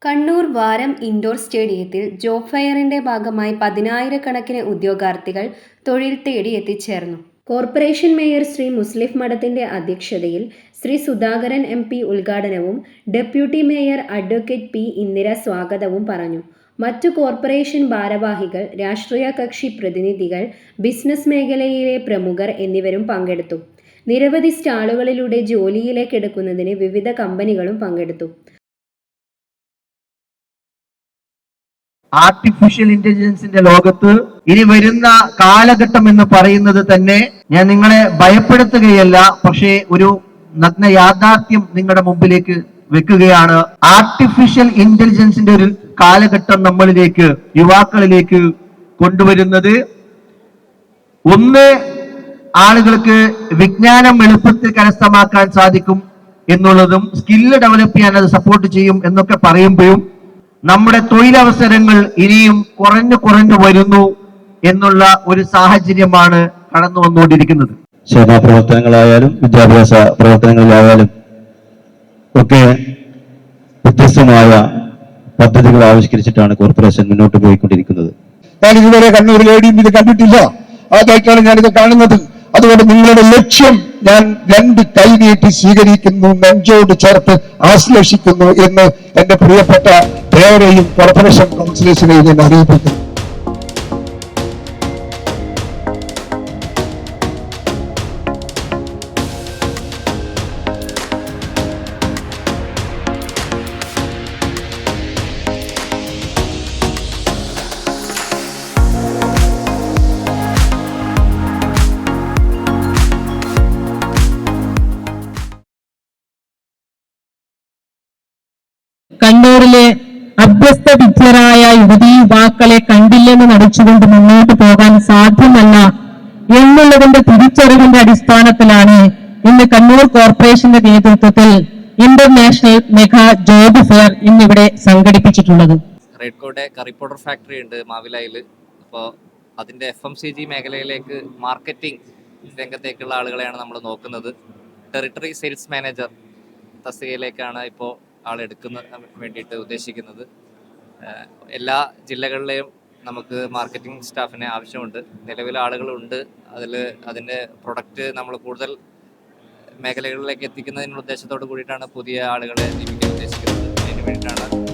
കണ്ണൂർ വാരം ഇൻഡോർ സ്റ്റേഡിയത്തിൽ ജോബ് ഫെയറിന്റെ ഭാഗമായി 10,000-കണക്കിന് ഉദ്യോഗാർത്ഥികൾ തൊഴിൽ തേടി എത്തിച്ചേർന്നു. കോർപ്പറേഷൻ മേയർ ശ്രീ മുസ്ലിഫ് മഠത്തിന്റെ അധ്യക്ഷതയിൽ ശ്രീ സുധാകരൻ MP ഉദ്ഘാടനവും deputy mayor advocate P Indira സ്വാഗതവും പറഞ്ഞു. മറ്റു കോർപ്പറേഷൻ ഭാരവാഹികൾ, രാഷ്ട്രീയ കക്ഷി പ്രതിനിധികൾ, ബിസിനസ് മേഖലയിലെ പ്രമുഖർ എന്നിവരും പങ്കെടുത്തു. നിരവധി സ്റ്റാളുകളിലൂടെ ജോലിയിലേക്ക് എടുക്കുന്നതിന് വിവിധ കമ്പനികളും പങ്കെടുത്തു. ആർട്ടിഫിഷ്യൽ ഇന്റലിജൻസിന്റെ ലോകത്ത് ഇനി വരുന്ന കാലഘട്ടം എന്ന് പറയുന്നത് തന്നെ ഞാൻ നിങ്ങളെ ഭയപ്പെടുത്തുകയല്ല, പക്ഷേ ഒരു നഗ്ന യാഥാർത്ഥ്യം നിങ്ങളുടെ മുമ്പിലേക്ക് വെക്കുകയാണ്. ആർട്ടിഫിഷ്യൽ ഇന്റലിജൻസിന്റെ ഒരു കാലഘട്ടം നമ്മളിലേക്ക്, യുവാക്കളിലേക്ക് കൊണ്ടുവരുന്നത് ഒന്ന്, ആളുകൾക്ക് വിജ്ഞാനം എളുപ്പത്തിൽ കരസ്ഥമാക്കാൻ സാധിക്കും എന്നുള്ളതും സ്കില്ല് ഡെവലപ്പ് ചെയ്യാൻ അത് സപ്പോർട്ട് ചെയ്യും എന്നൊക്കെ പറയുമ്പോഴും നമ്മുടെ തൊഴിലവസരങ്ങൾ ഇനിയും കുറഞ്ഞു വരുന്നു എന്നുള്ള ഒരു സാഹചര്യമാണ് കടന്നു വന്നുകൊണ്ടിരിക്കുന്നത്. സേവാ പ്രവർത്തനങ്ങളായാലും വിദ്യാഭ്യാസ പ്രവർത്തനങ്ങളിലായാലും ഒക്കെ വ്യത്യസ്തമായ പദ്ധതികൾ ആവിഷ്കരിച്ചിട്ടാണ് കോർപ്പറേഷൻ മുന്നോട്ട് പോയിക്കൊണ്ടിരിക്കുന്നത്. ഞാൻ ഇതുവരെ കണ്ണൂരിൽ എവിടെയും ഇത് കണ്ടിട്ടില്ല, ആദ്യമായിട്ടാണ് ഞാനിത് കാണുന്നത്. അതുകൊണ്ട് നിങ്ങളുടെ ലക്ഷ്യം ഞാൻ 2 കൈ നീട്ടി സ്വീകരിക്കുന്നു, നെഞ്ചോട് ചേർത്ത് ആശ്ലേഷിക്കുന്നു എന്ന് എന്റെ പ്രിയപ്പെട്ട പേരെയും കോർപ്പറേഷൻ കൗൺസിലേഴ്സിനെയും ഞാൻ അറിയിപ്പിക്കുന്നു. കണ്ണൂരിലെ അഭ്യസ്ത വിദ്യരായ യുവതീ-യുവാക്കളെ കണ്ടില്ലെന്ന് നടിച്ചുകൊണ്ട് മുന്നോട്ട് പോകാൻ സാധ്യമല്ല എന്നുള്ളതിന്റെ തിരിച്ചറിവിന്റെ അടിസ്ഥാനത്തിലാണ് ഇന്ന് കണ്ണൂർ കോർപ്പറേഷന്റെ നേതൃത്വത്തിൽ ഇന്റർനാഷണൽ മെഗാ ജോബ് ഫെയർ ഇന്നിവിടെ സംഘടിപ്പിച്ചിട്ടുള്ളത്. റെഡ്കോയുടെ കറി പൗഡർ ഫാക്ടറി ഉണ്ട് മാവിലായിൽ. അപ്പോൾ അതിൻ്റെ FMCG മേഖലയിലേക്ക് മാർക്കറ്റിംഗ് രംഗത്തേക്കുള്ള ആളുകളെയാണ് നമ്മൾ നോക്കുന്നത്. ടെറിട്ടറി സെയിൽസ് മാനേജർ തസ്തികയിലേക്കാണ് ഇപ്പോൾ ആളെടുക്കുന്ന വേണ്ടിയിട്ട് ഉദ്ദേശിക്കുന്നത്. എല്ലാ ജില്ലകളിലെയും നമുക്ക് മാർക്കറ്റിംഗ് സ്റ്റാഫിനെ ആവശ്യമുണ്ട്. നിലവിൽ ആളുകളുണ്ട്. അതിൻ്റെ പ്രൊഡക്റ്റ് നമ്മൾ കൂടുതൽ മേഖലകളിലേക്ക് എത്തിക്കുന്നതിനുള്ള ഉദ്ദേശത്തോട് കൂടിയിട്ടാണ് പുതിയ ആളുകളെ നിയമിക്കാൻ ഉദ്ദേശിക്കുന്നത്. അതിന് വേണ്ടിയിട്ടാണ്